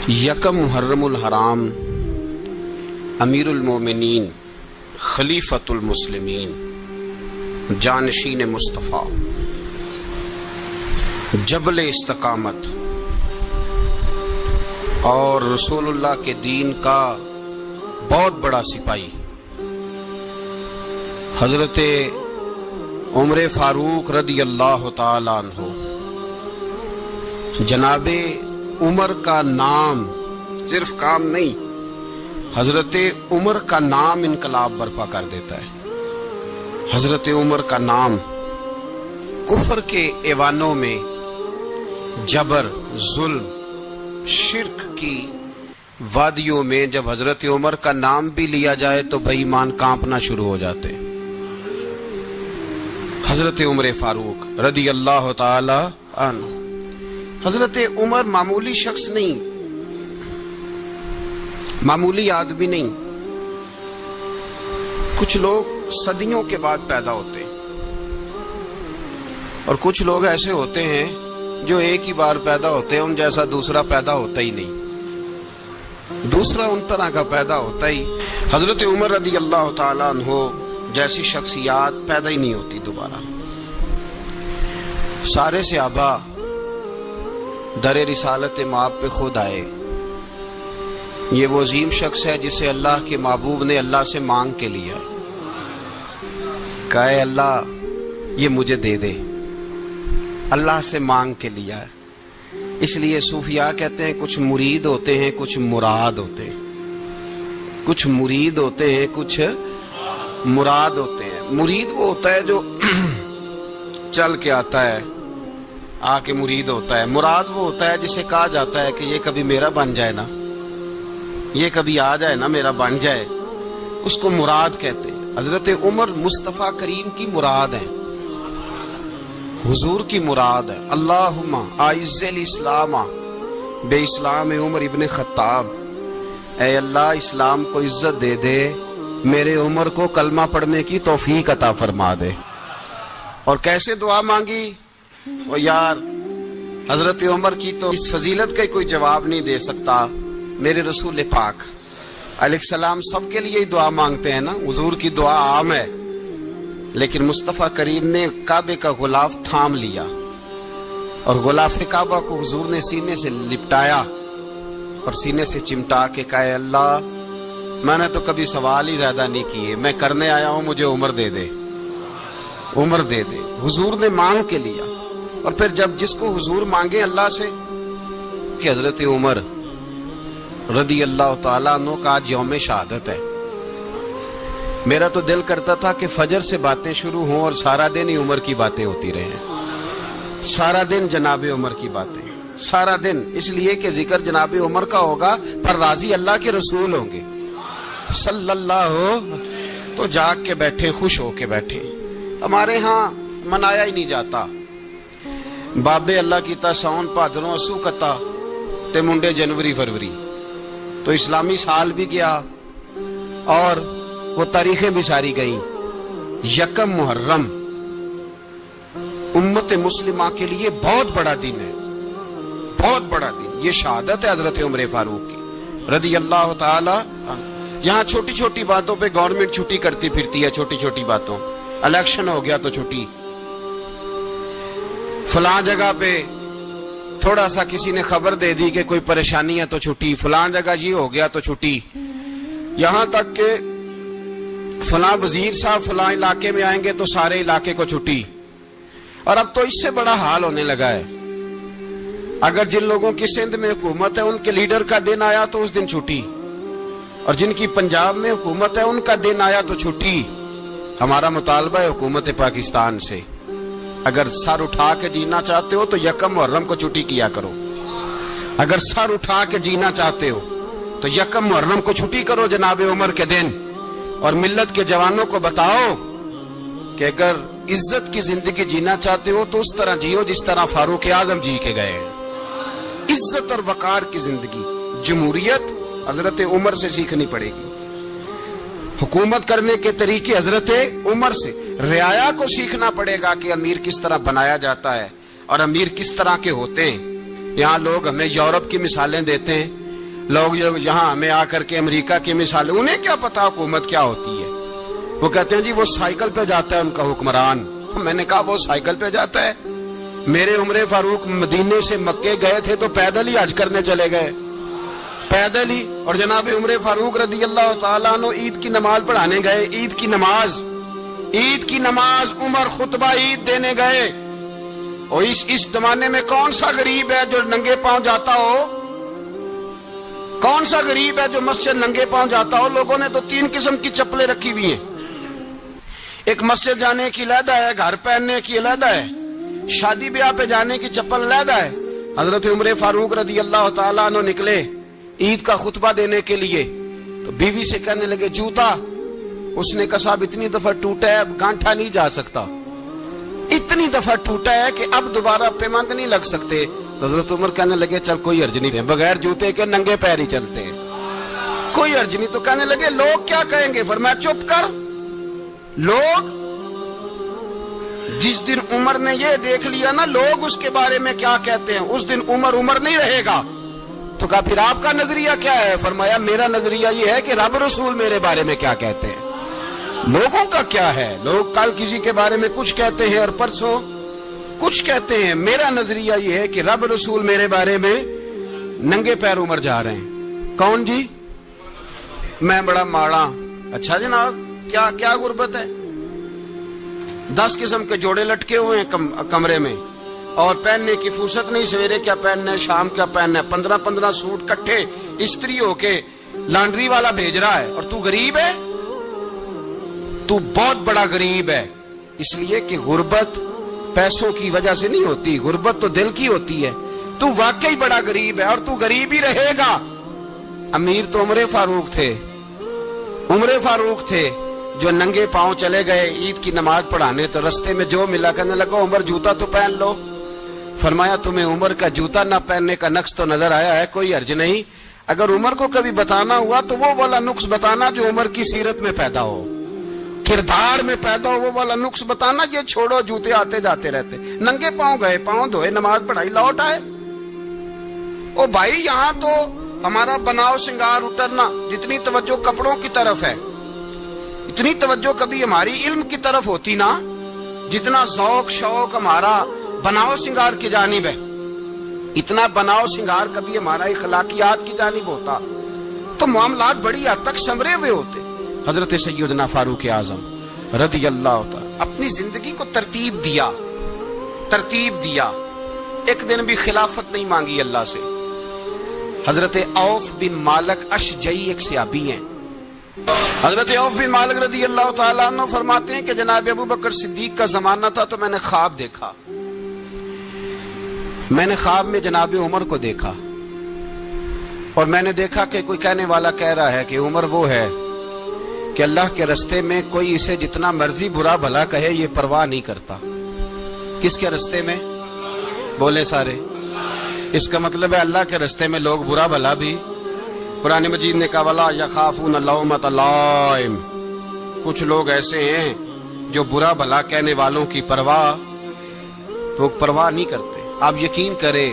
یکم محرم الحرام امیر المومنین خلیفۃ المسلمین جانشین مصطفیٰ جبل استقامت اور رسول اللہ کے دین کا بہت بڑا سپاہی حضرت عمر فاروق رضی اللہ تعالی عنہ، جناب عمر کا نام صرف کام نہیں، حضرت عمر کا نام انقلاب برپا کر دیتا ہے۔ حضرت عمر کا نام کفر کے ایوانوں میں جبر، ظلم، شرک کی وادیوں میں جب حضرت عمر کا نام بھی لیا جائے تو بے ایمان کانپنا شروع ہو جاتے ہیں۔ حضرت عمر فاروق رضی اللہ تعالی عنہ، حضرت عمر معمولی شخص نہیں، معمولی آدمی نہیں۔ کچھ لوگ صدیوں کے بعد پیدا ہوتے ہیں اور کچھ لوگ ایسے ہوتے ہیں جو ایک ہی بار پیدا ہوتے ہیں، ان جیسا دوسرا پیدا ہوتا ہی نہیں، دوسرا ان طرح کا پیدا ہوتا ہی۔ حضرت عمر رضی اللہ تعالی عنہ جیسی شخصیات پیدا ہی نہیں ہوتی دوبارہ۔ سارے صحابہ در رسالت مآب پہ خود آئے۔ یہ وہ عظیم شخص ہے جسے اللہ کے محبوب نے اللہ سے مانگ کے لیا، کہا اے اللہ یہ مجھے دے دے، اللہ سے مانگ کے لیا ہے۔ اس لیے صوفیاء کہتے ہیں کچھ مرید ہوتے ہیں، کچھ مراد ہوتے ہیں، کچھ مرید ہوتے ہیں، کچھ مراد ہوتے ہیں۔ مرید وہ ہوتا ہے جو چل کے آتا ہے، آ کے مرید ہوتا ہے۔ مراد وہ ہوتا ہے جسے کہا جاتا ہے کہ یہ کبھی میرا بن جائے نا، یہ کبھی آ جائے نا، میرا بن جائے، اس کو مراد کہتے ہیں۔ حضرت عمر مصطفیٰ کریم کی مراد ہیں، حضور کی مراد ہے۔ اللہم اعز الاسلام بے اسلام عمر ابن خطاب، اے اللہ اسلام کو عزت دے دے، میرے عمر کو کلمہ پڑھنے کی توفیق عطا فرما دے۔ اور کیسے دعا مانگی؟ وہ یار حضرت عمر کی تو اس فضیلت کا کوئی جواب نہیں دے سکتا، میرے رسول پاک علیہ السلام سب کے لیے ہی دعا مانگتے ہیں نا، حضور کی دعا عام ہے، لیکن مصطفیٰ کریم نے کعبے کا غلاف تھام لیا اور غلاف کعبہ کو حضور نے سینے سے لپٹایا اور سینے سے چمٹا کے کہا اے اللہ میں نے تو کبھی سوال ہی زیادہ نہیں کیے، میں کرنے آیا ہوں، مجھے عمر دے دے، عمر دے دے۔ حضور نے مانگ کے لیا۔ اور پھر جب جس کو حضور مانگے اللہ سے کہ حضرت عمر رضی اللہ تعالیٰ عنہ کا آج یوم شہادت ہے، میرا تو دل کرتا تھا کہ فجر سے باتیں شروع ہوں اور سارا دن ہی عمر کی باتیں ہوتی رہیں، سارا دن جناب عمر کی باتیں، سارا دن، اس لیے کہ ذکر جناب عمر کا ہوگا پر راضی اللہ کے رسول ہوں گے صلی اللہ، تو جاگ کے بیٹھے، خوش ہو کے بیٹھے۔ ہمارے ہاں منایا ہی نہیں جاتا، بابے اللہ کی تا ساؤن بھادروں اسو کتا تے منڈے جنوری فروری، تو اسلامی سال بھی گیا اور وہ تاریخیں بھی ساری گئیں۔ یکم محرم امت مسلمہ کے لیے بہت بڑا دن ہے، بہت بڑا دن۔ یہ شہادت ہے حضرت عمر فاروق کی رضی اللہ تعالی عنہ۔ یہاں چھوٹی چھوٹی باتوں پہ گورنمنٹ چھٹی کرتی پھرتی ہے، چھوٹی چھوٹی باتوں، الیکشن ہو گیا تو چھٹی، فلاں جگہ پہ تھوڑا سا کسی نے خبر دے دی کہ کوئی پریشانی ہے تو چھٹی، فلاں جگہ یہ ہو گیا تو چھٹی، یہاں تک کہ فلاں وزیر صاحب فلاں علاقے میں آئیں گے تو سارے علاقے کو چھٹی۔ اور اب تو اس سے بڑا حال ہونے لگا ہے، اگر جن لوگوں کی سندھ میں حکومت ہے ان کے لیڈر کا دن آیا تو اس دن چھٹی، اور جن کی پنجاب میں حکومت ہے ان کا دن آیا تو چھٹی۔ ہمارا مطالبہ ہے حکومت پاکستان سے، اگر سر اٹھا کے جینا چاہتے ہو تو یکم محرم کو چھٹی کیا کرو، اگر سر اٹھا کے جینا چاہتے ہو تو یکم محرم کو چھٹی کرو جناب عمر کے دن، اور ملت کے جوانوں کو بتاؤ کہ اگر عزت کی زندگی جینا چاہتے ہو تو اس طرح جیو جس طرح فاروق اعظم جی کے گئے ہیں۔ عزت اور وقار کی زندگی، جمہوریت حضرت عمر سے سیکھنی پڑے گی، حکومت کرنے کے طریقے حضرت عمر سے، رعایا کو سیکھنا پڑے گا کہ امیر کس طرح بنایا جاتا ہے اور امیر کس طرح کے ہوتے ہیں۔ یہاں لوگ ہمیں یورپ کی مثالیں دیتے ہیں لوگ یہاں ہمیں آ کر کے امریکہ کی مثال، انہیں کیا پتا حکومت کیا ہوتی ہے؟ وہ کہتے ہیں جی وہ سائیکل پہ جاتا ہے ان کا حکمران۔ میں نے کہا وہ سائیکل پہ جاتا ہے؟ میرے عمر فاروق مدینے سے مکے گئے تھے تو پیدل ہی حج کرنے چلے گئے، پیدل ہی۔ اور جناب عمر فاروق رضی اللہ تعالیٰ عنہ عید کی نماز پڑھانے گئے، عید کی نماز عمر خطبہ عید دینے گئے۔ اور اس زمانے میں کون سا غریب ہے جو ننگے پاؤں جاتا ہو؟ کون سا غریب ہے جو مسجد ننگے پاؤں جاتا ہو؟ لوگوں نے تو 3 قسم کی چپلیں رکھی ہوئی ہیں، ایک مسجد جانے کی علیحدہ ہے، گھر پہننے کی علیحدہ ہے، شادی بیاہ پہ جانے کی چپل علیحدہ ہے۔ حضرت عمر فاروق رضی اللہ تعالیٰ عنہ نکلے عید کا خطبہ دینے کے لیے، تو بیوی سے کہنے لگے جوتا۔ اس نے کہا صاحب اتنی دفعہ ٹوٹا ہے اب گانٹھا نہیں جا سکتا، اتنی دفعہ ٹوٹا ہے کہ اب دوبارہ پیمند نہیں لگ سکتے۔ تو حضرت عمر کہنے لگے چل کوئی حرج نہیں ہے، بغیر جوتے کے ننگے پیر ہی چلتے ہیں، کوئی حرج نہیں۔ تو کہنے لگے لوگ کیا کہیں گے؟ فرمایا چپ کر۔ لوگ جس دن عمر نے یہ دیکھ لیا نا لوگ اس کے بارے میں کیا کہتے ہیں، اس دن عمر نہیں رہے گا۔ تو کہا پھر آپ کا نظریہ کیا ہے؟ فرمایا میرا نظریہ یہ ہے کہ رب رسول میرے بارے میں کیا کہتے ہیں، لوگوں کا کیا ہے؟ لوگ کل کسی کے بارے میں کچھ کہتے ہیں اور پرسوں کچھ کہتے ہیں، میرا نظریہ یہ ہے کہ رب رسول میرے بارے میں ننگے پیر عمر جا رہے ہیں۔ کون جی؟ میں بڑا ماڑا۔ اچھا جناب کیا غربت ہے؟ 10 قسم کے جوڑے لٹکے ہوئے ہیں کمرے میں اور پہننے کی فرصت نہیں، سویرے کیا پہننا ہے شام کیا پہننا ہے، 15 سوٹ کٹھے استری ہو کے لانڈری والا بھیج رہا ہے، اور تو غریب ہے، تو بہت بڑا غریب ہے۔ اس لیے کہ غربت پیسوں کی وجہ سے نہیں ہوتی، غربت تو دل کی ہوتی ہے۔ تو واقعی بڑا غریب ہے اور تو غریب ہی رہے گا۔ امیر تو عمر فاروق تھے جو ننگے پاؤں چلے گئے عید کی نماز پڑھانے، تو رستے میں جو ملا کہنے لگا عمر جوتا تو پہن لو۔ فرمایا تمہیں عمر کا جوتا نہ پہننے کا نقص تو نظر آیا ہے، کوئی حرج نہیں۔ اگر عمر کو کبھی بتانا ہوا تو وہ والا نقص بتانا جو عمر کی سیرت میں پیدا ہو، کردار میں پیدا ہو، وہ والا نقص بتانا۔ یہ چھوڑو جوتے آتے جاتے رہتے، ننگے پاؤں گئے، پاؤں دھوئے، نماز پڑھائی، لوٹ آئے۔ او بھائی یہاں تو ہمارا بناؤ سنگار اترنا، جتنی توجہ کپڑوں کی طرف ہے اتنی توجہ کبھی ہماری علم کی طرف ہوتی نا، جتنا ذوق شوق ہمارا بناؤ سنگار کی جانب ہے، اتنا بناؤ سنگار کبھی ہمارا اخلاقیات کی جانب ہوتا تو معاملات بڑی حد تک سنورے ہوئے ہوتے۔ حضرت سیدنا فاروق اعظم رضی اللہ تعالی اپنی زندگی کو ترتیب دیا، ایک دن بھی خلافت نہیں مانگی اللہ سے۔ حضرت عوف بن مالک اشجعی ایک صحابی ہیں، حضرت عوف بن مالک رضی اللہ تعالیٰ عنہ فرماتے ہیں کہ جناب ابو بکر صدیق کا زمانہ تھا تو میں نے خواب دیکھا، میں نے خواب میں جناب عمر کو دیکھا، اور میں نے دیکھا کہ کوئی کہنے والا کہہ رہا ہے کہ عمر وہ ہے کہ اللہ کے رستے میں کوئی اسے جتنا مرضی برا بھلا کہے یہ پرواہ نہیں کرتا۔ کس کے رستے میں؟ بولے سارے۔ اس کا مطلب ہے اللہ کے رستے میں لوگ برا بھلا بھی، قرآن مجید نے کہا وَلَا يَخَافُونَ لَوْمَةَ لَائِمٍ، کچھ لوگ ایسے ہیں جو برا بھلا کہنے والوں کی پرواہ نہیں کرتے۔ آپ یقین کریں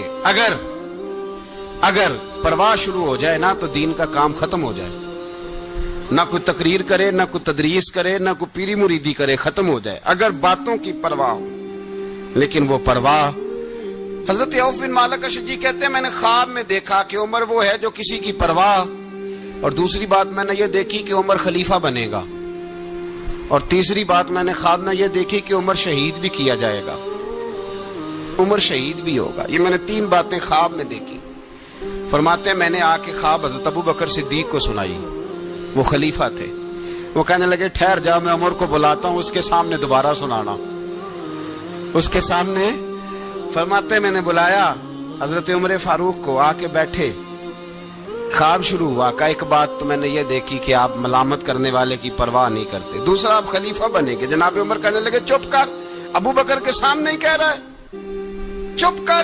اگر پرواہ شروع ہو جائے نا تو دین کا کام ختم ہو جائے، نہ کوئی تقریر کرے، نہ کوئی تدریس کرے، نہ کوئی پیری مریدی کرے، ختم ہو جائے اگر باتوں کی پرواہ ہو۔ لیکن وہ پرواہ، حضرت عوف بن مالک اشجعی کہتے ہیں میں نے خواب میں دیکھا کہ عمر وہ ہے جو کسی کی پرواہ، اور دوسری بات میں نے یہ دیکھی کہ عمر خلیفہ بنے گا، اور تیسری بات میں نے خواب میں یہ دیکھی کہ عمر شہید بھی کیا جائے گا، عمر شہید بھی ہوگا۔ یہ میں نے 3 باتیں خواب میں دیکھی۔ فرماتے ہیں میں نے آ کے خواب حضرت ابو بکر صدیق کو سنائی، وہ خلیفہ تھے۔ وہ کہنے لگے ٹھہر جا، میں عمر کو بلاتا ہوں، اس کے سامنے دوبارہ سنانا، اس کے سامنے۔ فرماتے ہیں میں نے بلایا حضرت عمر فاروق کو، آ کے بیٹھے، خواب شروع ہوا۔ کا ایک بات تو میں نے یہ دیکھی کہ آپ ملامت کرنے والے کی پرواہ نہیں کرتے، دوسرا آپ خلیفہ بنے گے۔ جناب عمر کہنے لگے چپ کر، ابو بکر کے سامنے ہی کہہ رہا ہے، چپ کر،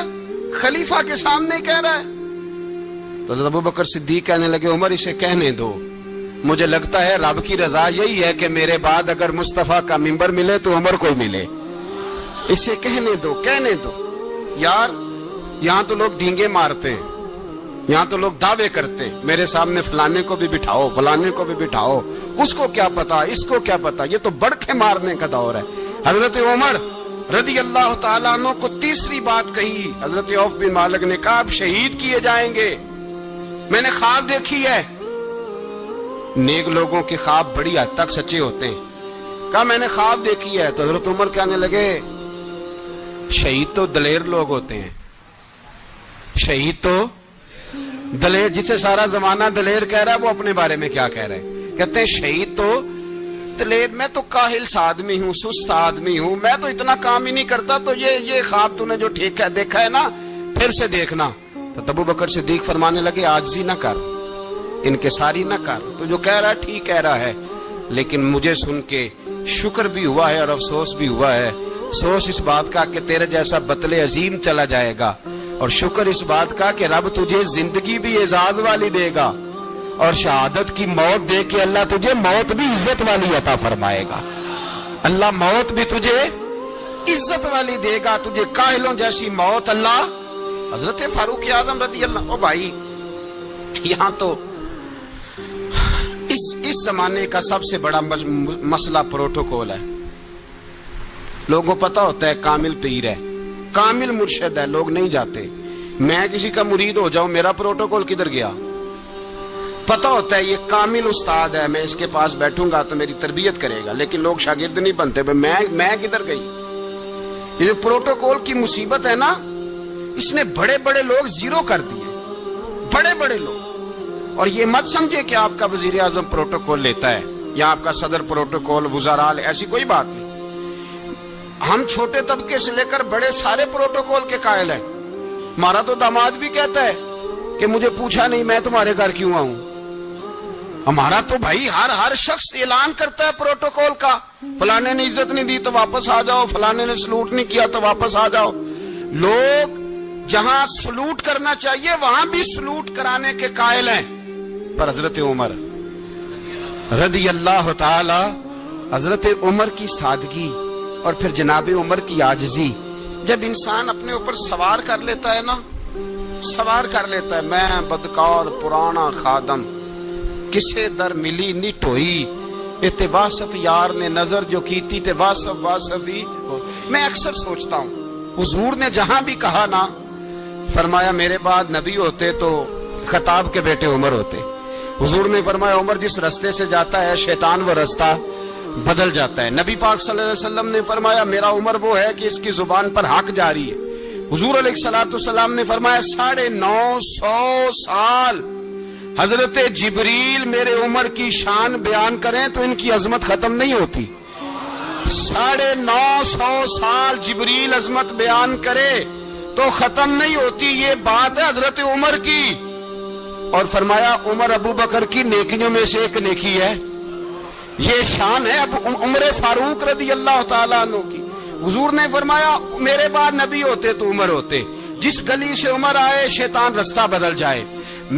خلیفہ کے سامنے ہی کہہ رہا ہے۔ تو حضرت ابو بکر صدیق کہنے لگے عمر اسے کہنے دو، مجھے لگتا ہے رب کی رضا یہی ہے کہ میرے بعد اگر مصطفیٰ کا منبر ملے تو عمر کو ملے، اسے کہنے دو۔ یار یہاں تو لوگ ڈینگے مارتے ہیں، یہاں تو لوگ دعوے کرتے میرے سامنے فلانے کو بھی بٹھاؤ، فلانے کو بھی بٹھاؤ، اس کو کیا پتا، اس کو کیا پتا، یہ تو بڑکے مارنے کا دور ہے۔ حضرت عمر رضی اللہ تعالیٰ عنہ کو تیسری بات کہی، حضرت عوف بن مالک نے کہا آپ شہید کیے جائیں گے، میں نے خواب دیکھی ہے۔ نیک لوگوں کے خواب بڑی حد تک سچے ہوتے ہیں، کہا میں نے خواب دیکھی ہے۔ تو حضرت عمر کہنے لگے شہید تو دلیر لوگ ہوتے ہیں، شہید تو دلیر، جسے سارا زمانہ دلیر کہہ رہا ہے وہ اپنے بارے میں کیا کہہ رہے ہیں، کہتے ہیں شہید تو دلیر، میں تو کاہل سا آدمی ہوں، سست آدمی ہوں، میں تو اتنا کام ہی نہیں کرتا، تو یہ خواب تو نے جو ٹھیک ہے دیکھا ہے نا پھر سے دیکھنا۔ تو ابو بکر صدیق فرمانے لگے عاجزی نہ کر، انکساری نہ کر، تو جو کہہ رہا ہے ٹھیک کہہ رہا ہے، لیکن مجھے سن کے شکر بھی ہوا ہے اور افسوس بھی ہوا ہے۔ افسوس اس بات کا کہ تیرے جیسا بطل عظیم چلا جائے گا، اور شکر اس بات کا کہ رب تجھے زندگی بھی اعزاز والی دے گا، اور شہادت کی موت دے کے اللہ تجھے موت بھی عزت والی عطا فرمائے گا۔ اللہ موت بھی تجھے عزت والی دے گا، تجھے کاہلوں جیسی موت اللہ۔ حضرت فاروق اعظم رضی اللہ، او بھائی یہاں تو اس زمانے کا سب سے بڑا مسئلہ پروٹوکول ہے۔ لوگوں کو پتا ہوتا ہے کامل پیر ہے، کامل مرشد ہے، لوگ نہیں جاتے۔ میں کسی کا مرید ہو جاؤں، میرا پروٹوکول کدھر گیا؟ پتا ہوتا ہے یہ کامل استاد ہے، میں اس کے پاس بیٹھوں گا تو میری تربیت کرے گا، لیکن لوگ شاگرد نہیں بنتے، میں کدھر گئی؟ یہ جو پروٹوکول کی مصیبت ہے نا، اس نے بڑے بڑے لوگ زیرو کر دیے، بڑے بڑے لوگ۔ اور یہ مت سمجھے کہ آپ کا وزیر اعظم پروٹوکول لیتا ہے یا آپ کا صدر پروٹوکول، وزراء، ایسی کوئی بات نہیں۔ ہم چھوٹے طبقے سے لے کر بڑے سارے پروٹوکول کے قائل ہیں۔ ہمارا تو داماد بھی کہتا ہے کہ مجھے پوچھا نہیں میں تمہارے گھر کیوں آؤں۔ ہمارا تو بھائی ہر شخص اعلان کرتا ہے پروٹوکول کا، فلانے نے عزت نہیں دی تو واپس آ جاؤ، فلانے نے سلوٹ نہیں کیا تو واپس آ جاؤ۔ لوگ جہاں سلوٹ کرنا چاہیے وہاں بھی سلوٹ کرانے کے قائل ہیں، پر حضرت عمر رضی اللہ تعالی، حضرت عمر کی سادگی اور پھر جناب عمر کی عاجزی، جب انسان اپنے اوپر سوار کر لیتا ہے نا، سوار کر لیتا ہے، میں بدکار پرانا خادم، کسے در ملی نی ٹوئی، تے واصف یار نے نظر جو کی تھی تے واصف ہی۔ میں اکثر سوچتا ہوں حضور نے جہاں بھی کہا نا، فرمایا میرے بعد نبی ہوتے تو خطاب کے بیٹے عمر ہوتے۔ حضور نے فرمایا عمر جس رستے سے جاتا ہے شیطان وہ رستہ بدل جاتا ہے۔ نبی پاک صلی اللہ علیہ وسلم نے فرمایا میرا عمر وہ ہے کہ اس کی زبان پر حق جاری ہے۔ حضور علیہ الصلوۃ والسلام نے فرمایا 950 سال حضرت جبریل میرے عمر کی شان بیان کریں تو ان کی عظمت ختم نہیں ہوتی۔ 950 سال جبریل عظمت بیان کرے تو ختم نہیں ہوتی۔ یہ بات ہے حضرت عمر کی، اور فرمایا عمر ابو بکر کی نیکیوں میں سے ایک نیکی ہے، یہ شان ہے اب عمر فاروق رضی اللہ تعالیٰ عنہ کی۔ حضور نے فرمایا میرے بعد نبی ہوتے تو عمر ہوتے، جس گلی سے عمر آئے شیطان رستہ بدل جائے۔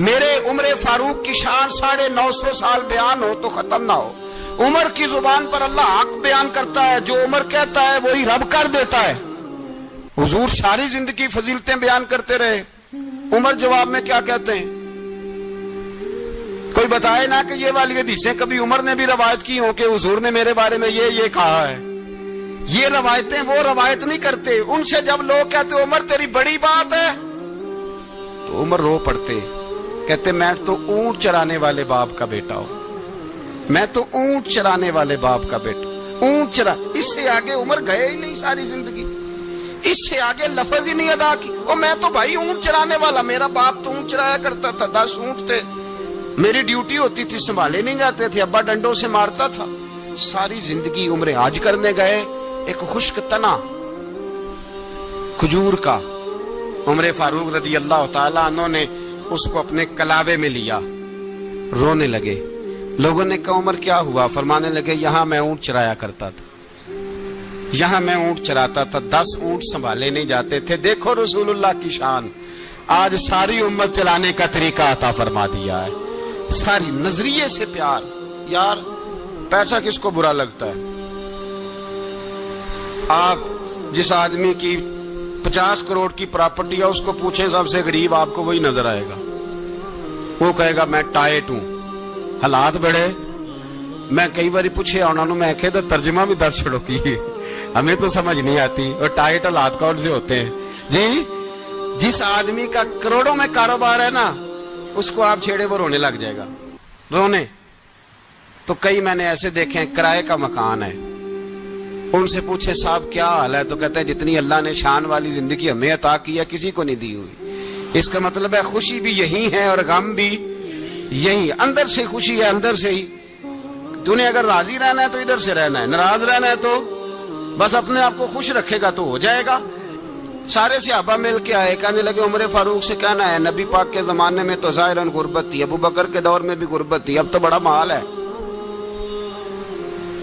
میرے عمر فاروق کی شان 950 سال بیان ہو تو ختم نہ ہو۔ عمر کی زبان پر اللہ حق بیان کرتا ہے، جو عمر کہتا ہے وہی رب کر دیتا ہے۔ حضور ساری زندگی فضیلتیں بیان کرتے رہے، عمر جواب میں کیا کہتے ہیں؟ کوئی بتائے نا کہ یہ والی حدیثیں کبھی عمر نے بھی روایت کی ہوں کہ حضور نے میرے بارے میں یہ کہا ہے۔ یہ روایتیں وہ روایت نہیں کرتے، ان سے جب لوگ کہتے عمر تیری بڑی بات ہے تو عمر رو پڑتے، کہتے میں تو اونٹ چرانے والے باپ کا بیٹا ہوں، میں تو اونٹ چرانے والے باپ کا بیٹا، اونٹ چرا۔ اس سے آگے عمر گئے ہی نہیں ساری زندگی، اس سے آگے لفظ ہی نہیں ادا کی۔ اور میں تو بھائی اونٹ چرانے والا، میرا باپ تو اونٹ چرایا کرتا تھا، 10 اونٹ تھے، میری ڈیوٹی ہوتی تھی، سنبھالے نہیں جاتے تھے، ابا ڈنڈوں سے مارتا تھا۔ ساری زندگی عمر حج کرنے گئے، ایک خشک تنا کھجور کا عمر فاروق رضی اللہ تعالیٰ عنہ نے اس کو اپنے کلاوے میں لیا، رونے لگے۔ لوگوں نے کہا عمر کیا ہوا؟ فرمانے لگے یہاں میں اونٹ چرایا کرتا تھا، یہاں میں اونٹ چراتا تھا، 10 اونٹ سنبھالے نہیں جاتے تھے۔ دیکھو رسول اللہ کی شان، آج ساری امت چلانے کا طریقہ عطا فرما دیا ہے، ساری نظریے سے پیار۔ یار پیسہ کس کو برا لگتا ہے؟ آپ جس آدمی کی 50 کروڑ کی پراپرٹی ہے اس کو پوچھیں سب سے غریب، آپ کو وہی نظر آئے گا۔ وہ کہے گا میں ٹائٹ ہوں. حالات بڑے میں کئی باری پوچھے انہوں نے، میں کہتا ترجمہ بھی 10 چھڑو کی ہمیں تو سمجھ نہیں آتی. اور ٹائٹ حالات کون سے ہوتے ہیں جی؟ جس آدمی کا کروڑوں میں کاروبار ہے نا، اس کو آپ چھیڑے وہ رونے لگ جائے گا. رونے تو کئی میں نے ایسے دیکھے ہیں، کرائے کا مکان ہے، ان سے پوچھے صاحب کیا حال ہے، تو کہتے ہیں جتنی اللہ نے شان والی زندگی ہمیں عطا کی ہے کسی کو نہیں دی ہوئی. اس کا مطلب ہے خوشی بھی یہی ہے اور غم بھی یہی. اندر سے خوشی ہے، اندر سے ہی. تو نے اگر راضی رہنا ہے تو ادھر سے رہنا ہے، ناراض رہنا ہے تو بس اپنے آپ کو خوش رکھے گا تو ہو جائے گا. سارے صحابہ مل کے آئے، کہنے لگے عمر فاروق سے کہنا ہے نبی پاک کے زمانے میں تو ظاہراً غربت تھی، ابو بکر کے دور میں بھی غربت تھی، اب تو بڑا مال ہے.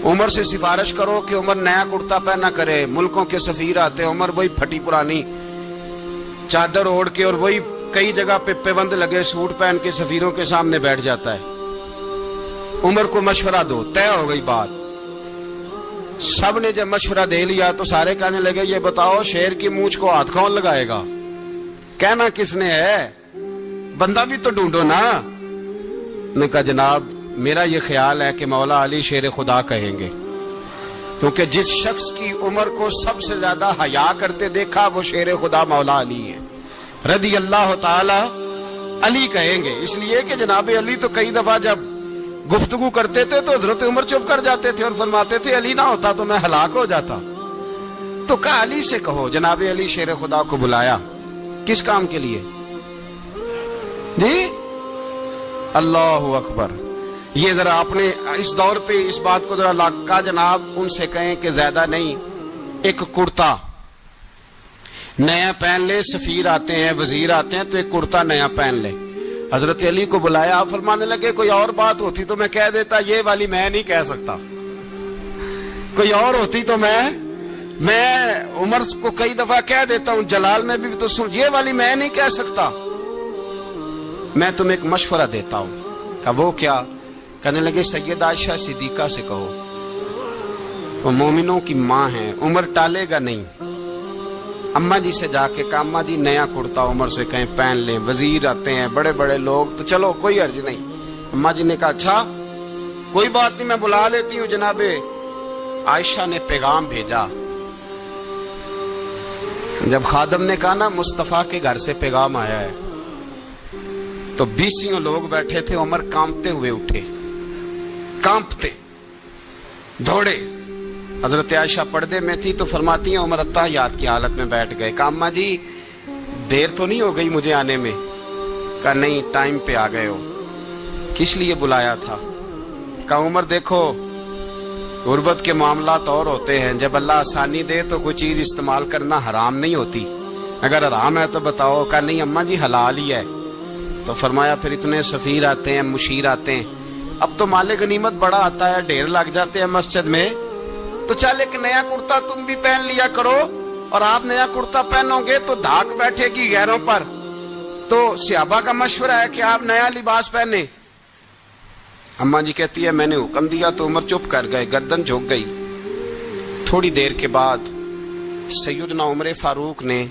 عمر سے سفارش کرو کہ عمر نیا کرتا پہنا کرے. ملکوں کے سفیر آتے، عمر وہی پھٹی پرانی چادر اوڑھ کے اور وہی کئی جگہ پہ پیوند لگے سوٹ پہن کے سفیروں کے سامنے بیٹھ جاتا ہے. عمر کو مشورہ دو، طے ہو گئی بات. سب نے جب مشورہ دے لیا تو سارے کہنے لگے یہ بتاؤ شیر کی مونچھ کو ہاتھ کون لگائے گا؟ کہنا کس نے ہے؟ بندہ بھی تو ڈھونڈو نا. نے کہا جناب میرا یہ خیال ہے کہ مولا علی شیر خدا کہیں گے، کیونکہ جس شخص کی عمر کو سب سے زیادہ حیا کرتے دیکھا وہ شیر خدا مولا علی ہے رضی اللہ تعالی. علی کہیں گے اس لیے کہ جناب علی تو کئی دفعہ جب گفتگو کرتے تھے تو حضرت عمر چپ کر جاتے تھے اور فرماتے تھے علی نہ ہوتا تو میں ہلاک ہو جاتا. تو کہا علی سے کہو. جناب علی شیر خدا کو بلایا. کس کام کے لیے جی؟ اللہ اکبر. یہ ذرا اپنے اس دور پہ اس بات کو ذرا لاکا جناب ان سے کہیں کہ زیادہ نہیں، ایک کرتا نیا پہن لے. سفیر آتے ہیں، وزیر آتے ہیں تو ایک کرتا نیا پہن لے. حضرت علی کو بلایا. آپ فرمانے لگے کوئی اور بات ہوتی تو میں کہہ دیتا، یہ والی میں نہیں کہہ سکتا. کوئی اور ہوتی تو میں عمر کو کئی دفعہ کہہ دیتا ہوں، جلال میں بھی تو سن، یہ والی میں نہیں کہہ سکتا. میں تمہیں ایک مشورہ دیتا ہوں. کہا وہ کیا؟ کہنے لگے سیدہ عائشہ صدیقہ سے کہو، وہ مومنوں کی ماں ہیں، عمر ٹالے گا نہیں. اماں جی سے جا کے کہا اماں جی نیا کرتا عمر سے کہیں پہن لیں. وزیر آتے ہیں، بڑے بڑے لوگ، تو چلو کوئی حرج نہیں. اماں جی نے کہا اچھا کوئی بات نہیں میں بلا لیتی ہوں. جناب عائشہ نے پیغام بھیجا. جب خادم نے کہا نا مصطفیٰ کے گھر سے پیغام آیا ہے، تو 20 لوگ بیٹھے تھے. عمر کانپتے ہوئے اٹھے، کانپتے دوڑے. حضرت عائشہ پردے میں تھی تو فرماتی ہیں عمر اتحیات کی حالت میں بیٹھ گئے. کہا اماں جی دیر تو نہیں ہو گئی مجھے آنے میں؟ کہا نہیں ٹائم پہ آ گئے ہو. کس لیے بلایا تھا؟ کہا عمر دیکھو غربت کے معاملات اور ہوتے ہیں، جب اللہ آسانی دے تو کوئی چیز استعمال کرنا حرام نہیں ہوتی، اگر حرام ہے تو بتاؤ. کہا نہیں اماں جی حلال ہی ہے. تو فرمایا پھر اتنے سفیر آتے ہیں، مشیر آتے ہیں، اب تو مال غنیمت بڑا آتا ہے، ڈھیر لگ جاتے ہیں مسجد میں، تو چل ایک نیا کرتا تم بھی پہن لیا کرو. اور آپ نیا کرتا پہنو گے تو دھاک بیٹھے گی غیروں پر. تو صحابہ کا مشورہ ہے کہ آپ نیا لباس پہنے. اماں جی کہتی ہے میں نے حکم دیا تو عمر چپ کر گئے، گردن جھک گئی. تھوڑی دیر کے بعد سیدنا عمر فاروق نے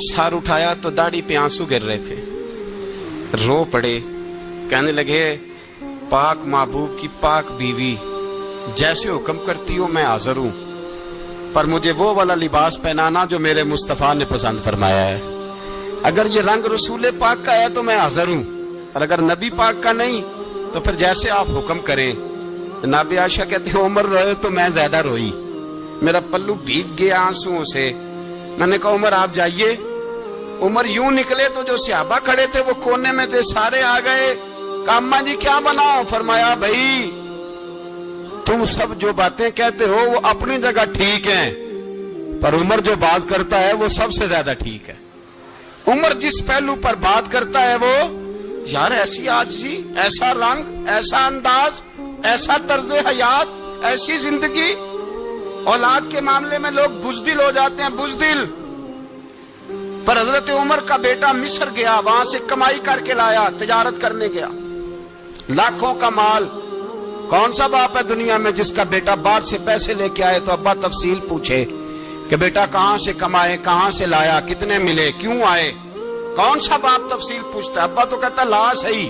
سر اٹھایا تو داڑھی پہ آنسو گر رہے تھے. رو پڑے، کہنے لگے پاک محبوب کی پاک بیوی جیسے حکم کرتی ہو میں حاضر ہوں، پر مجھے وہ والا لباس پہنانا جو میرے مصطفیٰ نے پسند فرمایا ہے. اگر یہ رنگ رسول پاک کا ہے تو میں حاضر ہوں، اور اگر نبی پاک کا نہیں تو پھر جیسے آپ حکم کریں. جناب عائشہ کہتے ہیں عمر روئے تو میں زیادہ روئی، میرا پلو بھیگ گیا آنسوؤں سے. میں نے کہا عمر آپ جائیے. عمر یوں نکلے تو جو صحابہ کھڑے تھے وہ کونے میں تھے، سارے آ گئے. کہا اماں جی کیا بنا؟ فرمایا بھائی تم سب جو باتیں کہتے ہو وہ اپنی جگہ ٹھیک ہیں، پر عمر جو بات کرتا ہے وہ سب سے زیادہ ٹھیک ہے. عمر جس پہلو پر بات کرتا ہے وہ یار ایسی عاجزی، ایسا رنگ، ایسا انداز، ایسا طرز حیات، ایسی زندگی. اولاد کے معاملے میں لوگ بزدل ہو جاتے ہیں، بزدل. پر حضرت عمر کا بیٹا مصر گیا، وہاں سے کمائی کر کے لایا، تجارت کرنے گیا، لاکھوں کا مال. کون سا باپ ہے دنیا میں جس کا بیٹا باہر سے پیسے لے کے آئے تو ابا تفصیل پوچھے کہ بیٹا کہاں سے کمائے، کہاں سے لایا، کتنے ملے، کیوں آئے؟ کون سا باپ تفصیل پوچھتا ہے؟ ابا تو کہتا لا صحیح.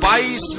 22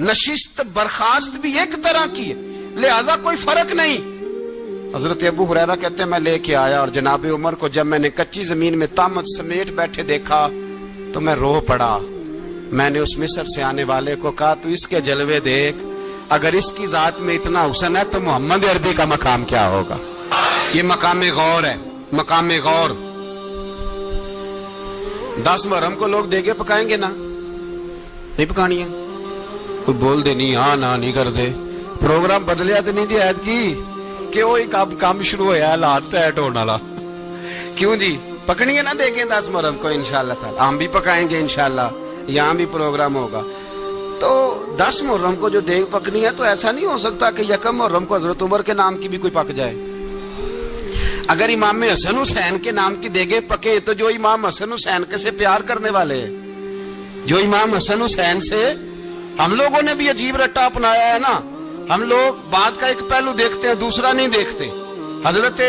نشست برخاست بھی ایک طرح کی ہے، لہذا کوئی فرق نہیں۔ حضرت ابو ہریرہ کہتے ہیں میں لے کے آیا اور جناب عمر کو جب میں نے کچی زمین میں تامت سمیٹ بیٹھے دیکھا تو میں رو پڑا۔ میں نے اس مصر سے آنے والے کو کہا تو اس کے جلوے دیکھ، اگر اس کی ذات میں اتنا حسن ہے تو محمد عربی کا مقام کیا ہوگا۔ یہ مقام غور ہے، مقام غور۔ 10 محرم کو لوگ دیگے پکائیں گے نا، نہیں پکانی ہے، کوئی بول دے نہیں، ہاں نہ نہیں کر دے، پروگرام بدلیا تو نہیں دی عید کی کہ وہ ایک اب کام شروع ہوا ہے لاسٹ ایٹ ہونے والا، کیوں جی پکنی ہے نا دیکھیں 10 محرم کو انشاءاللہ تعالی، ہم بھی پکائیں گے انشاءاللہ، یہاں بھی پروگرام ہوگا۔ تو 10 محرم کو جو دیگ پکنی ہے تو ایسا نہیں ہو سکتا کہ 1 محرم کو حضرت عمر کے نام کی بھی کوئی پک جائے۔ اگر امام حسن حسین کے نام کی دیگیں پکے تو جو امام حسن حسین کے سے پیار کرنے والے ہیں، جو امام حسن حسین سے ہم لوگوں نے بھی عجیب رٹا اپنایا ہے نا، ہم لوگ بات کا ایک پہلو دیکھتے ہیں دوسرا نہیں دیکھتے۔ حضرت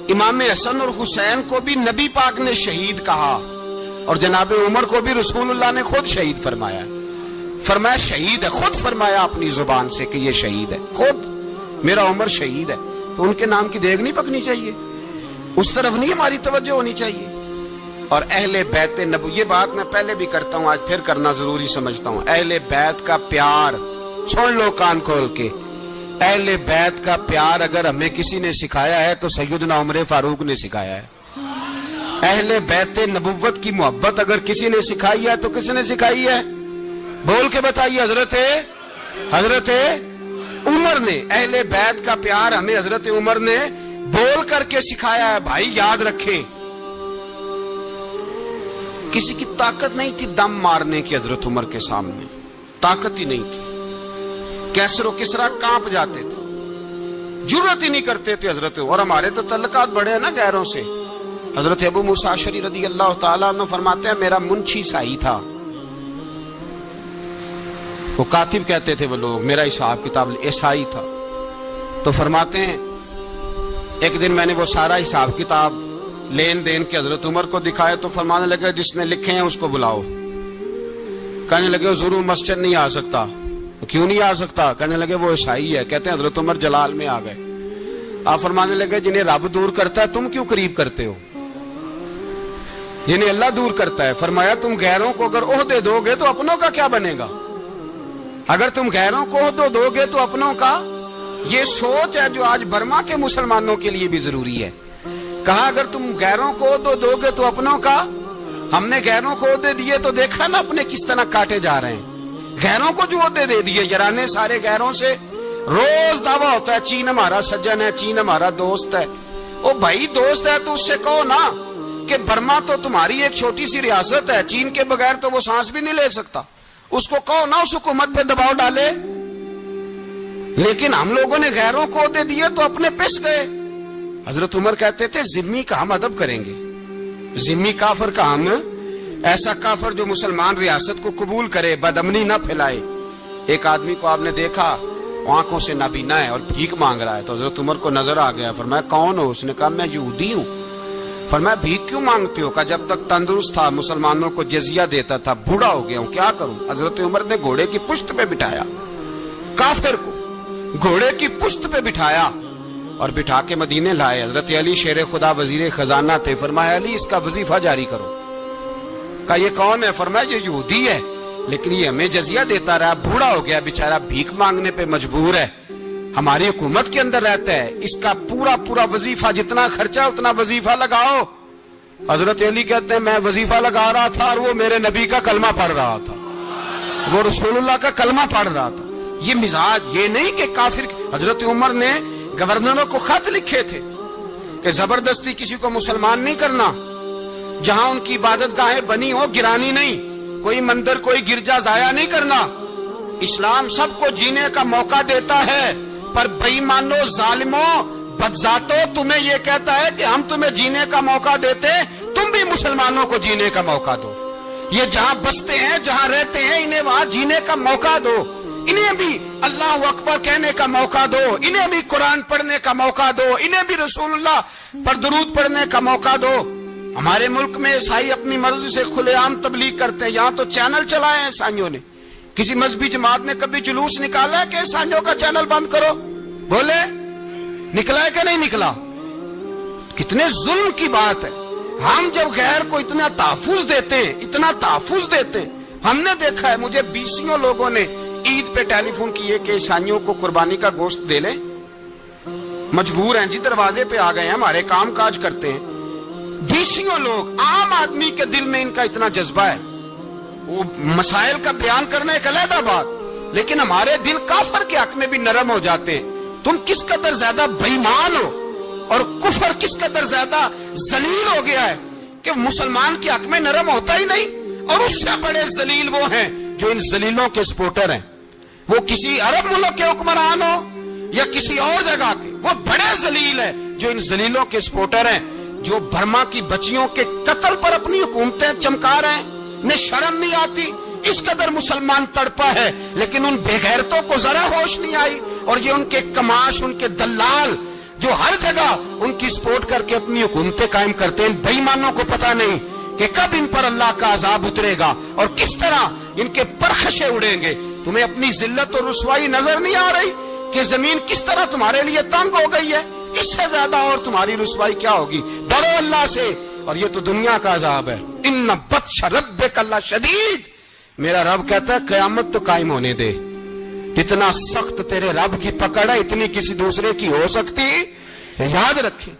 امام حسن اور حسین کو بھی نبی پاک نے شہید کہا اور جناب عمر کو بھی رسول اللہ نے خود شہید فرمایا، فرمایا شہید ہے، خود فرمایا اپنی زبان سے کہ یہ شہید ہے، خود میرا عمر شہید ہے۔ تو ان کے نام کی دیگ نہیں پکنی چاہیے، اس طرف نہیں ہماری توجہ ہونی چاہیے۔ اور اہل بیت نبو، یہ بات میں پہلے بھی کرتا ہوں آج پھر کرنا ضروری سمجھتا ہوں، اہل بیت کا پیار سن لو کان کھول کے، اہل بیت کا پیار اگر ہمیں کسی نے سکھایا ہے تو سیدنا عمر فاروق نے سکھایا ہے۔ اہل بیت نبوت کی محبت اگر کسی نے سکھائی ہے تو کس نے سکھائی ہے؟ بول کے بتائیے، حضرت عمر نے۔ اہل بیت کا پیار ہمیں حضرت عمر نے بول کر کے سکھایا ہے۔ بھائی یاد رکھیں، کسی کی طاقت نہیں تھی دم مارنے کی حضرت عمر کے سامنے، طاقت ہی نہیں تھی، کیسر و کسرا کانپ جاتے تھے، جرأت ہی نہیں کرتے تھے حضرت۔ اور ہمارے تو تعلقات بڑے ہیں نا غیروں سے۔ حضرت ابو موسیٰ اشعری رضی اللہ تعالیٰ عنہ فرماتے ہیں میرا منشی سائی تھا، وہ کاتب کہتے تھے وہ لوگ، میرا حساب کتاب عیسائی تھا۔ تو فرماتے ہیں ایک دن میں نے وہ سارا حساب کتاب لین دین کے حضرت عمر کو دکھائے تو فرمانے لگے جس نے لکھے ہیں اس کو بلاؤ۔ کہنے لگے ضرور مسجد نہیں آ سکتا۔ کیوں نہیں آ سکتا؟ کہنے لگے وہ عیسائی ہے۔ کہتے ہیں حضرت عمر جلال میں آ گئے۔ آپ فرمانے لگے جنہیں رب دور کرتا ہے تم کیوں قریب کرتے ہو؟ جنہیں اللہ دور کرتا ہے۔ فرمایا تم غیروں کو اگر عہدے دو گے تو اپنوں کا کیا بنے گا؟ اگر تم غیروں کو عہدے دو گے تو اپنوں کا۔ یہ سوچ ہے جو آج برما کے مسلمانوں کے لیے بھی ضروری ہے۔ کہا اگر تم غیروں کو عہدے دو گے تو اپنوں کا۔ ہم نے غیروں کو عہدے دیے تو دیکھا نا اپنے کس طرح کاٹے جا رہے ہیں۔ غیروں کو جو عہدے دے دیے یرانے سارے غیروں سے، روز دعویٰ ہوتا ہے چین ہمارا سجن ہے، چین ہمارا دوست ہے۔ او بھائی دوست ہے تو اس سے کہو نا کہ برما تو تمہاری ایک چھوٹی سی ریاست ہے، چین کے بغیر تو وہ سانس بھی نہیں لے سکتا، اس کو کہو نا اس حکومت پہ دباؤ ڈالے۔ لیکن ہم لوگوں نے غیروں کو عہدے دیے تو اپنے پس گئے۔ حضرت عمر کہتے تھے ذمی کا ہم ادب کریں گے، ذمی کافر کا ہم، ایسا کافر جو مسلمان ریاست کو قبول کرے، بدامنی نہ پھیلائے۔ ایک آدمی کو آپ نے دیکھا آنکھوں سے نابینا ہے اور بھیک مانگ رہا ہے، تو حضرت عمر کو نظر آ گیا، فرمایا کون ہو؟ اس نے کہا میں یہودی ہوں۔ فرمایا بھیک کیوں مانگتے ہو؟ کہا جب تک تندرست تھا مسلمانوں کو جزیہ دیتا تھا، بوڑھا ہو گیا ہوں کیا کروں؟ حضرت عمر نے گھوڑے کی پشت پہ بٹھایا، کافر کو گھوڑے کی پشت پہ بٹھایا اور بٹھا کے مدینے لائے۔ حضرت علی شیر خدا وزیر خزانہ تھے، فرمایا علی اس کا وظیفہ جاری کرو۔ کہا یہ کون ہے؟ فرمایا یہ یہودی ہے لیکن یہ ہمیں جزیہ دیتا رہا، بوڑھا ہو گیا بیچارہ، بھیک مانگنے پہ مجبور ہے، ہماری حکومت کے اندر رہتا ہے، اس کا پورا وظیفہ جتنا خرچہ اتنا وظیفہ لگاؤ۔ حضرت علی کہتے ہیں میں وظیفہ لگا رہا تھا اور وہ میرے نبی کا کلمہ پڑھ رہا تھا، وہ رسول اللہ کا کلمہ پڑھ رہا تھا۔ یہ مزاج، یہ نہیں کہ کافر۔ حضرت عمر نے گورنروں کو خط لکھے تھے کہ زبردستی کسی کو مسلمان نہیں کرنا، جہاں ان کی عبادت گاہیں بنی ہو گرانی نہیں، کوئی مندر کوئی گرجا ضائع نہیں کرنا۔ اسلام سب کو جینے کا موقع دیتا ہے، پر بے ایمانو ظالموں بدذاتوں تمہیں یہ کہتا ہے کہ ہم تمہیں جینے کا موقع دیتے، تم بھی مسلمانوں کو جینے کا موقع دو۔ یہ جہاں بستے ہیں جہاں رہتے ہیں انہیں وہاں جینے کا موقع دو، انہیں بھی اللہ اکبر کہنے کا موقع دو، انہیں بھی قرآن پڑھنے کا موقع دو، انہیں بھی رسول اللہ پر درود پڑھنے کا موقع دو۔ ہمارے ملک میں عیسائی اپنی مرضی سے کھلے عام تبلیغ کرتے ہیں، یہاں تو چینل چلائے ہیں عیسائیوں نے، کسی مذہبی جماعت نے کبھی جلوس نکالا ہے کہ عیسائیوں کا چینل بند کرو؟ بولے نکلا ہے کہ نہیں نکلا؟ کتنے ظلم کی بات ہے. ہم جب غیر کو اتنا تحفظ دیتے ہیں، اتنا تحفظ دیتے ہیں. ہم نے دیکھا ہے، مجھے بیسیوں لوگوں نے عید پہ ٹیلی فون کیے کہ عیسائیوں کو قربانی کا گوشت دے لیں. مجبور ہیں جی، دروازے پہ آ گئے ہیں، ہمارے کام کاج کرتے ہیں. بیسیوں لوگ، عام آدمی کے دل میں ان کا اتنا جذبہ ہے. وہ مسائل کا بیان کرنا ایک علیحدہ بات، لیکن ہمارے دل کافر کے حق میں بھی نرم ہو جاتے ہیں. تم کس قدر زیادہ بے ایمان ہو اور کفر کس قدر زیادہ ذلیل ہو گیا ہے کہ مسلمان کے حق میں نرم ہوتا ہی نہیں. اور اس سے بڑے ذلیل وہ ہیں جو ان ذلیلوں کے سپورٹر ہیں. وہ کسی عرب ملک کے حکمران ہو یا کسی اور جگہ کے، وہ بڑے ذلیل ہے جو ان ذلیلوں کے سپورٹر ہیں، جو برما کی بچیوں کے قتل پر اپنی حکومتیں چمکا رہے ہیں. انہیں شرم نہیں آتی. اس قدر مسلمان تڑپا ہے، لیکن ان بے غیرتوں کو ذرا ہوش نہیں آئی. اور یہ ان کے کماش، ان کے دلال جو ہر جگہ ان کی سپورٹ کر کے اپنی حکومتیں قائم کرتے ہیں، بے ایمانوں کو پتہ نہیں کہ کب ان پر اللہ کا عذاب اترے گا اور کس طرح ان کے پرخشے اڑیں گے. تمہیں اپنی ذلت اور رسوائی نظر نہیں آ رہی کہ زمین کس طرح تمہارے لیے تنگ ہو گئی ہے؟ اس سے زیادہ اور تمہاری رسوائی کیا ہوگی؟ ڈرو اللہ سے. اور یہ تو دنیا کا عذاب ہے. ان بطش ربک لشدید. میرا رب کہتا ہے قیامت تو قائم ہونے دے. جتنا سخت تیرے رب کی پکڑ ہے اتنی کسی دوسرے کی ہو سکتی. یاد رکھیں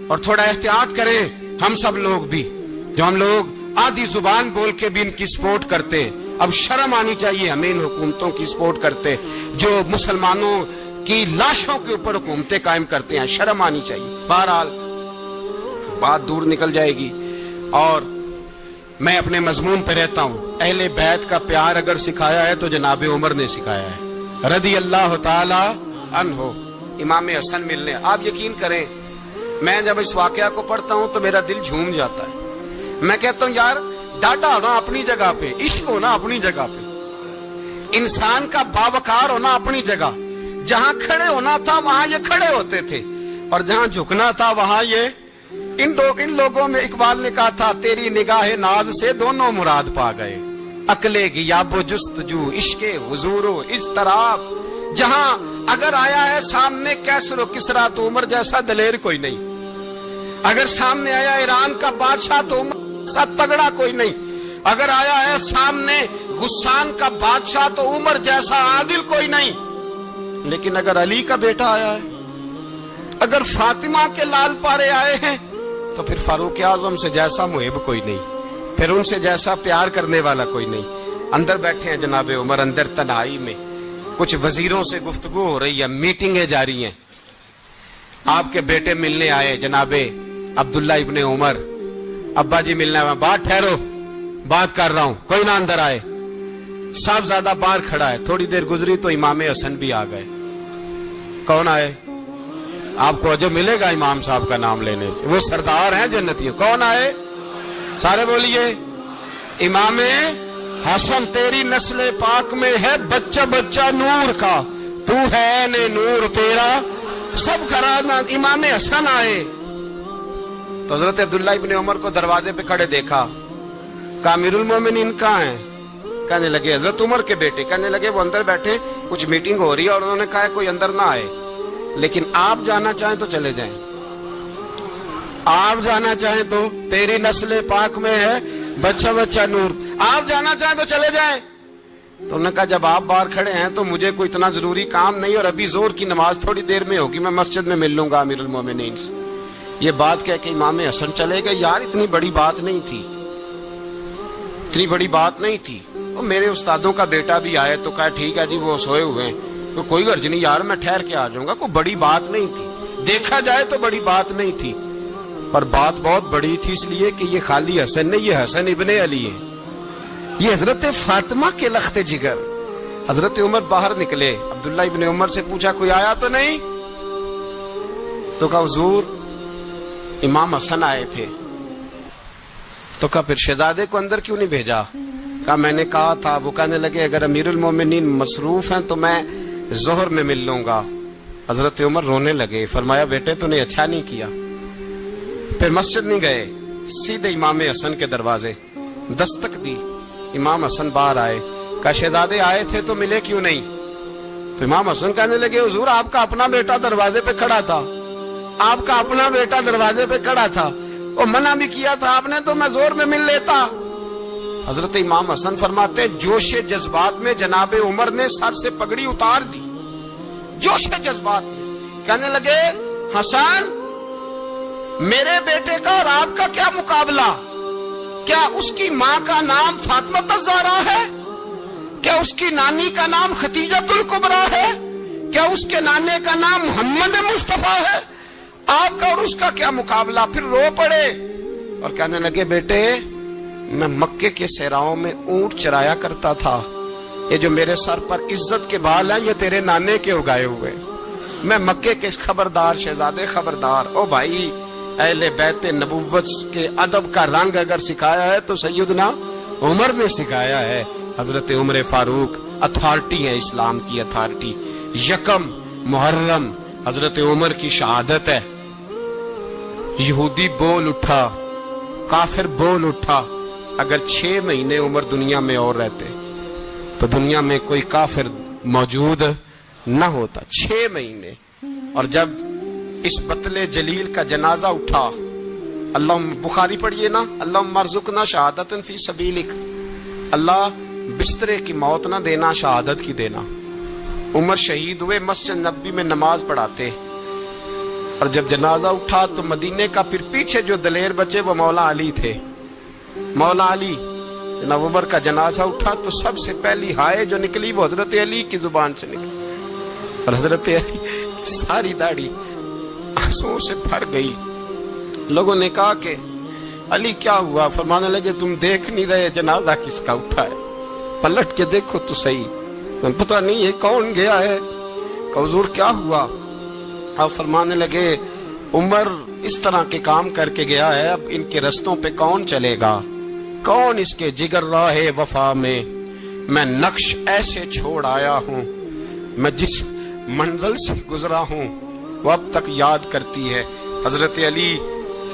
اور تھوڑا احتیاط کریں. ہم سب لوگ بھی، جو ہم لوگ آدھی زبان بول کے بھی ان کی سپورٹ کرتے ہیں، اب شرم آنی چاہیے ہمیں ان حکومتوں کی سپورٹ کرتے جو مسلمانوں کی لاشوں کے اوپر حکومتیں قائم کرتے ہیں. شرم آنی چاہیے. بہرحال بات دور نکل جائے گی اور میں اپنے مضمون پہ رہتا ہوں. اہل بیت کا پیار اگر سکھایا ہے تو جناب عمر نے سکھایا ہے رضی اللہ تعالی عنہ. امام حسن ملنے، آپ یقین کریں میں جب اس واقعہ کو پڑھتا ہوں تو میرا دل جھوم جاتا ہے. میں کہتا ہوں یار، ڈاٹا ہونا اپنی جگہ پہ، عشق ہونا اپنی جگہ پہ، انسان کا باوقار ہونا اپنی جگہ. جہاں کھڑے ہونا تھا وہاں یہ کھڑے ہوتے تھے، اور جہاں جھکنا تھا وہاں یہ. ان لوگوں میں اقبال نے کہا تھا تیری نگاہ ناز سے دونوں مراد پا گئے. عقلِ غیاب و جستجو، عشق حضور و اضطراب. جہاں اگر آیا ہے سامنے کیسر و کسرا تو عمر جیسا دلیر کوئی نہیں. اگر سامنے آیا ایران کا بادشاہ تو عمر جیسا تگڑا کوئی نہیں. اگر آیا ہے سامنے غسان کا بادشاہ تو عمر جیسا عادل کوئی نہیں. لیکن اگر علی کا بیٹا آیا ہے، اگر فاطمہ کے لال پارے آئے ہیں، تو پھر فاروق اعظم سے جیسا محب کوئی نہیں، پھر ان سے جیسا پیار کرنے والا کوئی نہیں. اندر بیٹھے ہیں جناب عمر، اندر تنہائی میں کچھ وزیروں سے گفتگو ہو رہی ہے، میٹنگیں جاری ہیں. آپ کے بیٹے ملنے آئے جناب عبداللہ ابن عمر. ابا جی ملنے آئے. بات ٹھہرو، بات کر رہا ہوں، کوئی نہ اندر آئے. صاحبزادہ باہر کھڑا ہے. تھوڑی دیر گزری تو امام حسن بھی آ گئے. کون آئے؟ آپ کو جو ملے گا امام صاحب کا نام لینے سے، وہ سردار ہیں جنتیوں. کون آئے؟ سارے بولیے. امام حسن. تیری نسل پاک میں ہے بچہ بچہ نور کا، تو ہے نے نور تیرا سب کرانا. امام حسن آئے تو حضرت عبداللہ ابن عمر کو دروازے پہ کھڑے دیکھا. کہا امیر المومنین کہاں ہیں؟ کہنے لگے حضرت عمر کے بیٹے. کہنے لگے وہ اندر بیٹھے، کچھ میٹنگ ہو رہی ہے اور انہوں نے کہا کوئی اندر نہ آئے، لیکن آپ جانا چاہیں تو چلے جائیں. آپ جانا چاہیں تو، تیری نسل پاک میں ہے بچہ بچہ نور، آپ جانا چاہیں تو چلے جائیں. تو انہوں نے کہا جب آپ باہر کھڑے ہیں تو مجھے کوئی اتنا ضروری کام نہیں، اور ابھی زور کی نماز تھوڑی دیر میں ہوگی، میں مسجد میں مل لوں گا امیر المومنین سے. یہ بات کہہ کے امام حسن چلے گئے. یار اتنی بڑی بات نہیں تھی، اتنی بڑی بات نہیں تھی. وہ میرے استادوں کا بیٹا بھی آئے تو کہا ٹھیک ہے جی وہ سوئے ہوئے ہیں، تو کوئی غرض نہیں یار، میں ٹھہر کے آ جاؤں گا. کوئی بڑی بات نہیں تھی، دیکھا جائے تو بڑی بات نہیں تھی، پر بات بہت بڑی تھی اس لیے کہ یہ خالی حسن نہیں، یہ حسن ابن علی ہے، یہ حضرت فاطمہ کے لخت جگر. حضرت عمر باہر نکلے. عبداللہ ابن عمر سے پوچھا کوئی آیا تو نہیں؟ تو کہا حضور امام حسن آئے تھے. تو کہا پھر شہزادے کو اندر کیوں نہیں بھیجا؟ کہا میں نے کہا تھا. وہ کہنے لگے اگر امیر المومنین مصروف ہیں تو میں ظہر میں مل لوں گا. حضرت عمر رونے لگے. فرمایا بیٹے تو نے اچھا نہیں کیا. پھر مسجد نہیں گئے، سیدھے امام حسن کے دروازے دستک دی. امام حسن باہر آئے. کہا شہزادے آئے تھے تو ملے کیوں نہیں؟ تو امام حسن کہنے لگے حضور آپ کا اپنا بیٹا دروازے پہ کھڑا تھا، آپ کا اپنا بیٹا دروازے پہ کھڑا تھا، وہ منع بھی کیا تھا آپ نے تو میں زور میں مل لیتا۔ حضرت امام حسن فرماتے جوش جذبات میں جناب عمر نے سر سے پگڑی اتار دی، جوش جذبات میں کہنے لگے حسن میرے بیٹے کا اور آپ کا کیا مقابلہ؟ کیا اس کی ماں کا نام فاطمہ الزہرا ہے؟ کیا اس کی نانی کا نام خدیجۃ الکبریٰ ہے؟ کیا اس کے نانے کا نام محمد مصطفیٰ ہے؟ آپ کا اور اس کا کیا مقابلہ؟ پھر رو پڑے اور کہنے لگے بیٹے میں مکے کے صحراؤں میں اونٹ چرایا کرتا تھا، یہ جو میرے سر پر عزت کے بال ہیں یہ تیرے نانے کے اگائے ہوئے، میں مکے کے خبردار شہزادے خبردار۔ او بھائی اہل بیت نبوت کے ادب کا رنگ اگر سکھایا ہے تو سیدنا عمر نے سکھایا ہے۔ حضرت عمر فاروق اتھارٹی ہے، اسلام کی اتھارٹی۔ یکم محرم حضرت عمر کی شہادت ہے۔ یہودی بول اٹھا، کافر بول اٹھا، اگر 6 مہینے عمر دنیا میں اور رہتے تو دنیا میں کوئی کافر موجود نہ ہوتا۔ 6 مہینے۔ اور جب اس بطل جلیل کا جنازہ اٹھا، اللہ بخاری پڑھیے نا، اللہم ارزقنا شہادت فی سبیلک، اللہ بسترے کی موت نہ دینا، شہادت کی دینا۔ عمر شہید ہوئے، مسجد نبی میں نماز پڑھاتے، اور جب جنازہ اٹھا تو مدینے کا پھر پیچھے جو دلیر بچے وہ مولا علی تھے۔ مولا علی جناب عمر کا جنازہ اٹھا تو سب سے پہلی ہائے جو نکلی وہ حضرت علی کی زبان سے نکلی، اور حضرت علی کی ساری داڑھی آنسوؤں سے بھر گئی۔ لوگوں نے کہا کہ علی کیا ہوا؟ فرمانے لگے تم دیکھ نہیں رہے جنازہ کس کا اٹھا ہے؟ پلٹ کے دیکھو تو صحیح، پتہ نہیں یہ کون گیا ہے۔ کہ حضور کیا ہوا؟ آپ فرمانے لگے عمر اس طرح کے کام کر کے گیا ہے، اب ان کے رستوں پہ کون چلے گا؟ کون اس کے جگر راہ وفا میں نقش ایسے چھوڑ آیا ہوں، میں جس منزل سے گزرا ہوں وہ اب تک یاد کرتی ہے۔ حضرت علی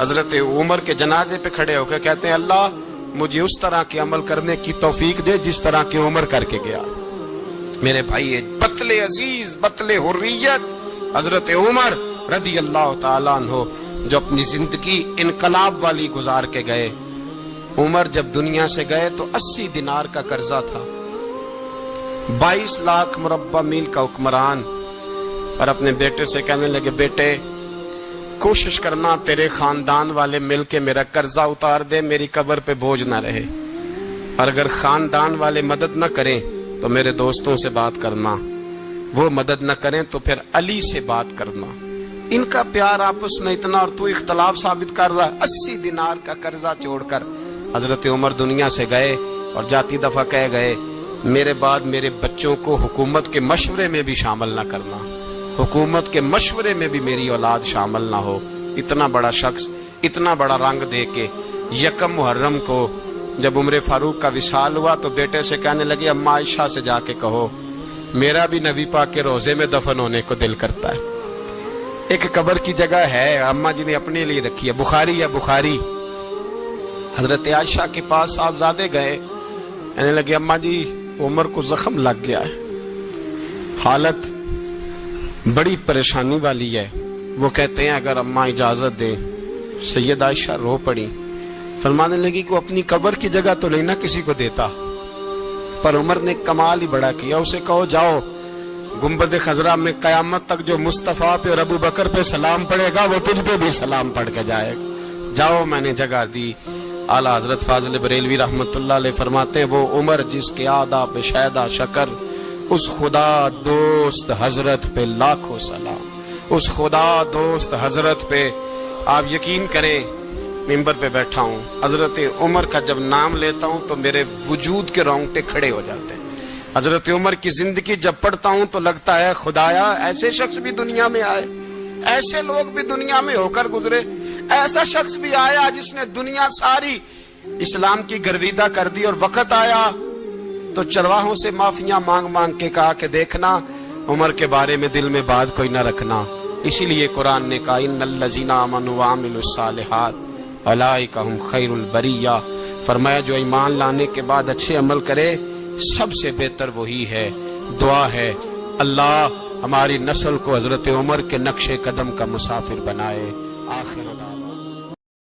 حضرت عمر کے جنازے پہ کھڑے ہو کے کہتے ہیں اللہ مجھے اس طرح کے عمل کرنے کی توفیق دے جس طرح کے عمر کر کے گیا۔ میرے بھائی بطل عزیز، بطل حریت حضرت عمر رضی اللہ تعالیٰ عنہ جو اپنی زندگی انقلاب والی گزار کے گئے۔ عمر جب دنیا سے گئے تو 80 دینار کا قرضہ تھا، 22 لاکھ مربع میل کا حکمران، اور اپنے بیٹے سے کہنے لگے بیٹے کوشش کرنا تیرے خاندان والے مل کے میرا قرضہ اتار دے، میری قبر پہ بوجھ نہ رہے، اور اگر خاندان والے مدد نہ کریں تو میرے دوستوں سے بات کرنا، وہ مدد نہ کریں تو پھر علی سے بات کرنا۔ ان کا پیار آپس میں اتنا اور تو اختلاف ثابت کر رہا ہے۔ 80 دینار کا قرضہ چھوڑ کر حضرت عمر دنیا سے گئے، اور جاتی دفعہ کہہ گئے میرے بعد میرے بچوں کو حکومت کے مشورے میں بھی شامل نہ کرنا، حکومت کے مشورے میں بھی میری اولاد شامل نہ ہو۔ اتنا بڑا شخص اتنا بڑا رنگ دے کے یکم محرم کو جب عمر فاروق کا وصال ہوا تو بیٹے سے کہنے لگے اماں عائشہ سے جا کے کہو میرا بھی نبی پاک کے روزے میں دفن ہونے کو دل کرتا ہے۔ ایک قبر کی جگہ ہے اماں جی نے اپنے لیے رکھی ہے، بخاری یا بخاری۔ حضرت عائشہ کے پاس صاحبزادے گئے، کہنے لگے اماں جی عمر کو زخم لگ گیا ہے، حالت بڑی پریشانی والی ہے۔ وہ کہتے ہیں اگر اماں اجازت دیں۔ سید عائشہ رو پڑی، فرمانے لگی کہ اپنی قبر کی جگہ تو نہیں نہ کسی کو دیتا، پر عمر نے کمال ہی بڑا کیا، اسے کہو جاؤ گنبد خضرا میں قیامت تک جو مصطفیٰ پہ اور ابو بکر پہ سلام پڑے گا وہ تجھ پہ بھی سلام پڑھ کے جائے گا، جاؤ میں نے جگہ دی۔ اعلیٰ حضرت فاضل بریلوی رحمت اللہ علیہ فرماتے ہیں وہ عمر جس کے آداب شیدہ شکر، اس خدا دوست حضرت پہ لاکھوں سلام، اس خدا دوست حضرت پہ۔ آپ یقین کریں ممبر پہ بیٹھا ہوں، حضرت عمر کا جب نام لیتا ہوں تو میرے وجود کے رونگٹے کھڑے ہو جاتے ہیں۔ حضرت عمر کی زندگی جب پڑھتا ہوں تو لگتا ہے خدایا ایسے شخص بھی دنیا میں آئے، ایسے لوگ بھی دنیا میں ہو کر گزرے، ایسا شخص بھی آیا جس نے دنیا ساری اسلام کی گرویدہ کر دی، اور وقت آیا تو چرواہوں سے معافیاں مانگ مانگ کے کہا کہ دیکھنا عمر کے بارے میں دل میں بات کوئی نہ رکھنا۔ اسی لیے قرآن نے کہا ان الذین آمنوا وعملوا الصالحات اولئک ھم خیر البریہ، فرمایا جو ایمان لانے کے بعد اچھے عمل کرے سب سے بہتر وہی ہے۔ دعا ہے اللہ ہماری نسل کو حضرت عمر کے نقش قدم کا مسافر بنائے۔ آخر دعوانا